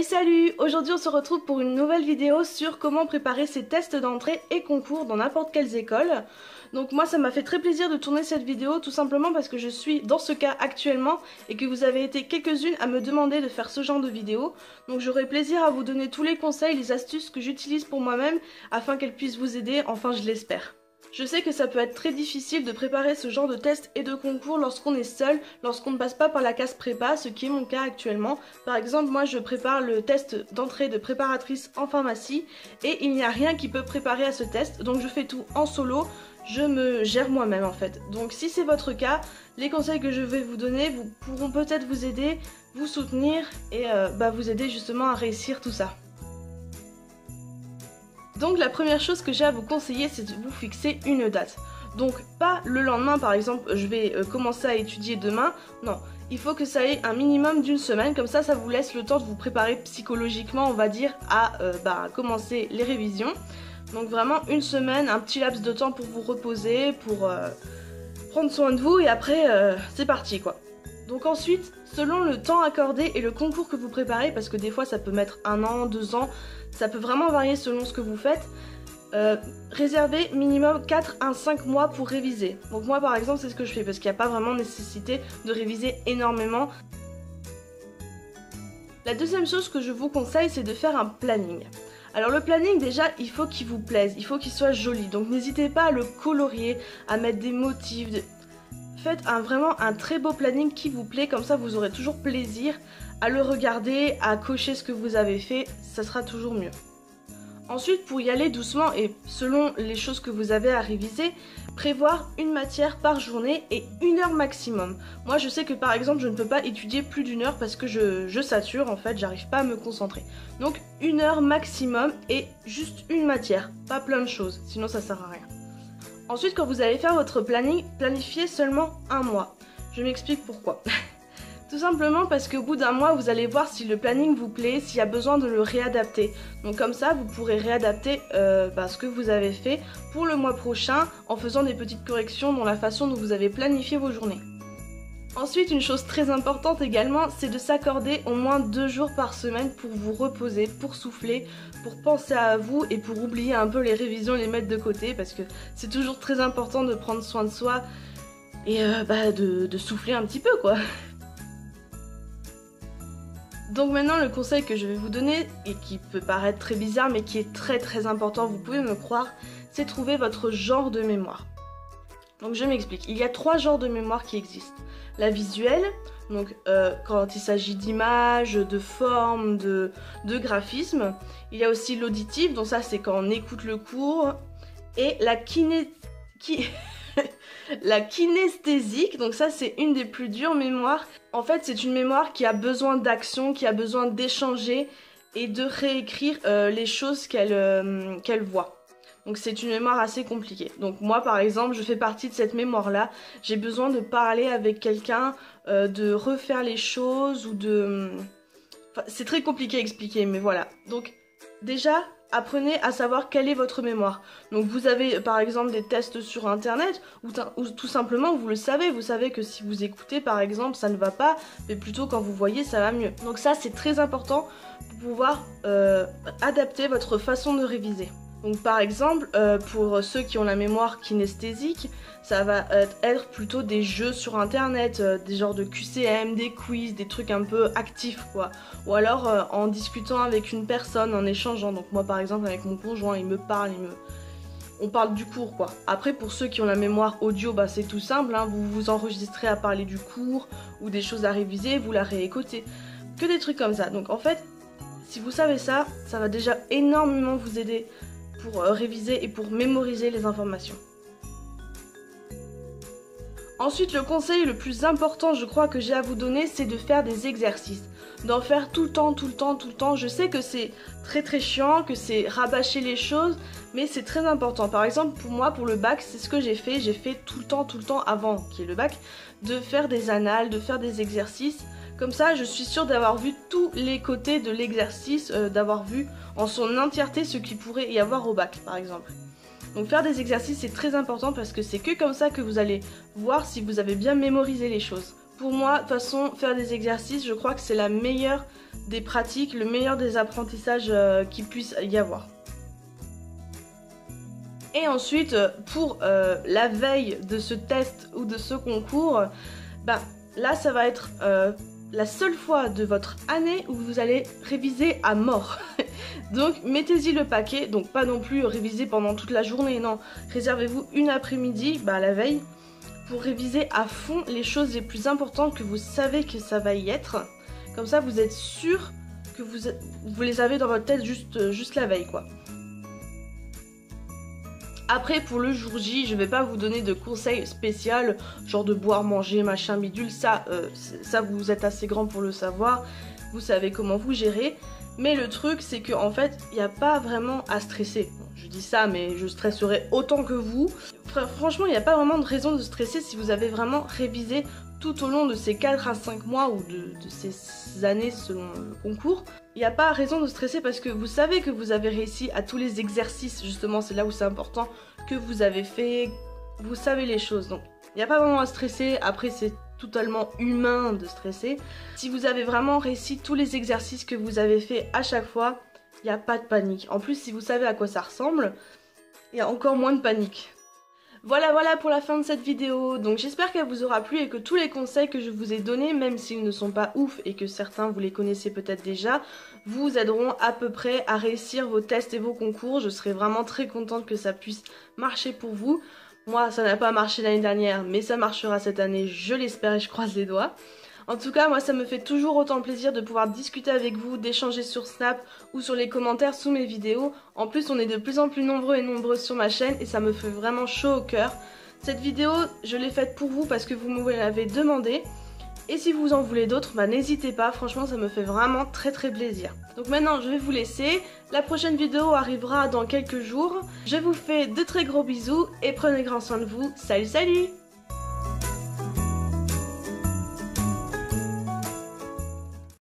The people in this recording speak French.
Salut! Aujourd'hui on se retrouve pour une nouvelle vidéo sur comment préparer ses tests d'entrée et concours dans n'importe quelles écoles. Donc moi ça m'a fait très plaisir de tourner cette vidéo tout simplement parce que je suis dans ce cas actuellement et que vous avez été quelques-unes à me demander de faire ce genre de vidéo. Donc j'aurai plaisir à vous donner tous les conseils, les astuces que j'utilise pour moi-même afin qu'elles puissent vous aider, enfin je l'espère. Je sais que ça peut être très difficile de préparer ce genre de tests et de concours lorsqu'on est seul, lorsqu'on ne passe pas par la case prépa, ce qui est mon cas actuellement. Par exemple, moi je prépare le test d'entrée de préparatrice en pharmacie et il n'y a rien qui peut préparer à ce test, donc je fais tout en solo, je me gère moi-même en fait. Donc si c'est votre cas, les conseils que je vais vous donner pourront peut-être vous aider, vous soutenir et vous aider justement à réussir tout ça. Donc la première chose que j'ai à vous conseiller, c'est de vous fixer une date. Donc pas le lendemain par exemple, je vais commencer à étudier demain, non. Il faut que ça ait un minimum d'une semaine, comme ça vous laisse le temps de vous préparer psychologiquement, on va dire, à commencer les révisions. Donc vraiment une semaine, un petit laps de temps pour vous reposer, pour prendre soin de vous et après c'est parti quoi. Donc ensuite, selon le temps accordé et le concours que vous préparez, parce que des fois ça peut mettre 1 an, 2 ans, ça peut vraiment varier selon ce que vous faites, réservez minimum 4 à 5 mois pour réviser. Donc moi par exemple c'est ce que je fais parce qu'il n'y a pas vraiment nécessité de réviser énormément. La deuxième chose que je vous conseille c'est de faire un planning. Alors le planning déjà il faut qu'il vous plaise, il faut qu'il soit joli, donc n'hésitez pas à le colorier, à mettre des motifs, faites vraiment un très beau planning qui vous plaît, comme ça vous aurez toujours plaisir à le regarder, à cocher ce que vous avez fait, ça sera toujours mieux. Ensuite, pour y aller doucement et selon les choses que vous avez à réviser, prévoir une matière par journée et 1 heure maximum. Moi je sais que par exemple je ne peux pas étudier plus d'1 heure parce que je sature en fait, j'arrive pas à me concentrer. Donc 1 heure maximum et juste une matière, pas plein de choses, sinon ça sert à rien. Ensuite, quand vous allez faire votre planning, planifiez seulement 1 mois. Je m'explique pourquoi. Tout simplement parce qu'au bout d'1 mois, vous allez voir si le planning vous plaît, s'il y a besoin de le réadapter. Donc comme ça, vous pourrez réadapter ce que vous avez fait pour le mois prochain en faisant des petites corrections dans la façon dont vous avez planifié vos journées. Ensuite, une chose très importante également, c'est de s'accorder au moins 2 jours par semaine pour vous reposer, pour souffler, pour penser à vous et pour oublier un peu les révisions, les mettre de côté parce que c'est toujours très important de prendre soin de soi et de souffler un petit peu quoi. Donc maintenant le conseil que je vais vous donner et qui peut paraître très bizarre mais qui est très important, vous pouvez me croire, c'est trouver votre genre de mémoire. Donc je m'explique, il y a 3 genres de mémoire qui existent. La visuelle, donc quand il s'agit d'images, de formes, de graphismes. Il y a aussi l'auditif, donc ça c'est quand on écoute le cours. Et la la kinesthésique, donc ça c'est une des plus dures mémoires. En fait c'est une mémoire qui a besoin d'action, qui a besoin d'échanger et de réécrire les choses qu'elle voit. Donc c'est une mémoire assez compliquée. Donc moi par exemple je fais partie de cette mémoire là. J'ai besoin de parler avec quelqu'un, de refaire les choses ou de... Enfin, c'est très compliqué à expliquer mais voilà. Donc déjà apprenez à savoir quelle est votre mémoire. Donc vous avez par exemple des tests sur internet ou tout simplement vous le savez. Vous savez que si vous écoutez par exemple ça ne va pas, mais plutôt quand vous voyez ça va mieux. Donc ça c'est très important pour pouvoir adapter votre façon de réviser. Donc par exemple, pour ceux qui ont la mémoire kinesthésique, ça va être plutôt des jeux sur internet, des genres de QCM, des quiz, des trucs un peu actifs quoi. Ou alors en discutant avec une personne, en échangeant. Donc moi par exemple avec mon conjoint, il me parle, on parle du cours quoi. Après pour ceux qui ont la mémoire audio, c'est tout simple, hein, vous vous enregistrez à parler du cours ou des choses à réviser, vous la réécoutez. Que des trucs comme ça. Donc en fait, si vous savez ça, ça va déjà énormément vous aider pour réviser et pour mémoriser les informations. Ensuite, le conseil le plus important, je crois, que j'ai à vous donner, c'est de faire des exercices. D'en faire tout le temps. Je sais que c'est très chiant, que c'est rabâcher les choses, mais c'est très important. Par exemple, pour moi, pour le bac, c'est ce que j'ai fait. J'ai fait tout le temps, avant qu'il y ait le bac, de faire des annales, de faire des exercices. Comme ça, je suis sûre d'avoir vu tous les côtés de l'exercice, d'avoir vu en son entièreté ce qu'il pourrait y avoir au bac, par exemple. Donc faire des exercices, c'est très important parce que c'est que comme ça que vous allez voir si vous avez bien mémorisé les choses. Pour moi, de toute façon, faire des exercices, je crois que c'est la meilleure des pratiques, le meilleur des apprentissages qu'il puisse y avoir. Et ensuite, pour la veille de ce test ou de ce concours, ben, là ça va être la seule fois de votre année où vous allez réviser à mort. Donc mettez-y le paquet, donc pas non plus réviser pendant toute la journée, non. Réservez-vous une après-midi, la veille, pour réviser à fond les choses les plus importantes que vous savez que ça va y être. Comme ça vous êtes sûr que vous les avez dans votre tête juste la veille quoi. Après pour le jour J, je vais pas vous donner de conseils spéciaux, genre de boire, manger, machin, bidule, ça vous êtes assez grand pour le savoir, vous savez comment vous gérer. Mais le truc c'est que en fait, il n'y a pas vraiment à stresser. Bon, je dis ça mais je stresserai autant que vous. Franchement, il n'y a pas vraiment de raison de stresser si vous avez vraiment révisé tout au long de ces 4 à 5 mois ou de ces années selon le concours. Il n'y a pas raison de stresser parce que vous savez que vous avez réussi à tous les exercices, justement c'est là où c'est important, que vous avez fait, vous savez les choses. Donc il n'y a pas vraiment à stresser, après c'est totalement humain de stresser. Si vous avez vraiment réussi tous les exercices que vous avez fait à chaque fois, il n'y a pas de panique. En plus si vous savez à quoi ça ressemble, il y a encore moins de panique. Voilà pour la fin de cette vidéo, donc j'espère qu'elle vous aura plu et que tous les conseils que je vous ai donnés, même s'ils ne sont pas ouf et que certains vous les connaissez peut-être déjà, vous aideront à peu près à réussir vos tests et vos concours. Je serai vraiment très contente que ça puisse marcher pour vous. Moi ça n'a pas marché l'année dernière mais ça marchera cette année, je l'espère et je croise les doigts. En tout cas, moi ça me fait toujours autant plaisir de pouvoir discuter avec vous, d'échanger sur Snap ou sur les commentaires sous mes vidéos. En plus, on est de plus en plus nombreux et nombreuses sur ma chaîne et ça me fait vraiment chaud au cœur. Cette vidéo, je l'ai faite pour vous parce que vous me l'avez demandé. Et si vous en voulez d'autres, n'hésitez pas, franchement ça me fait vraiment très plaisir. Donc maintenant je vais vous laisser, la prochaine vidéo arrivera dans quelques jours. Je vous fais de très gros bisous et prenez grand soin de vous. Salut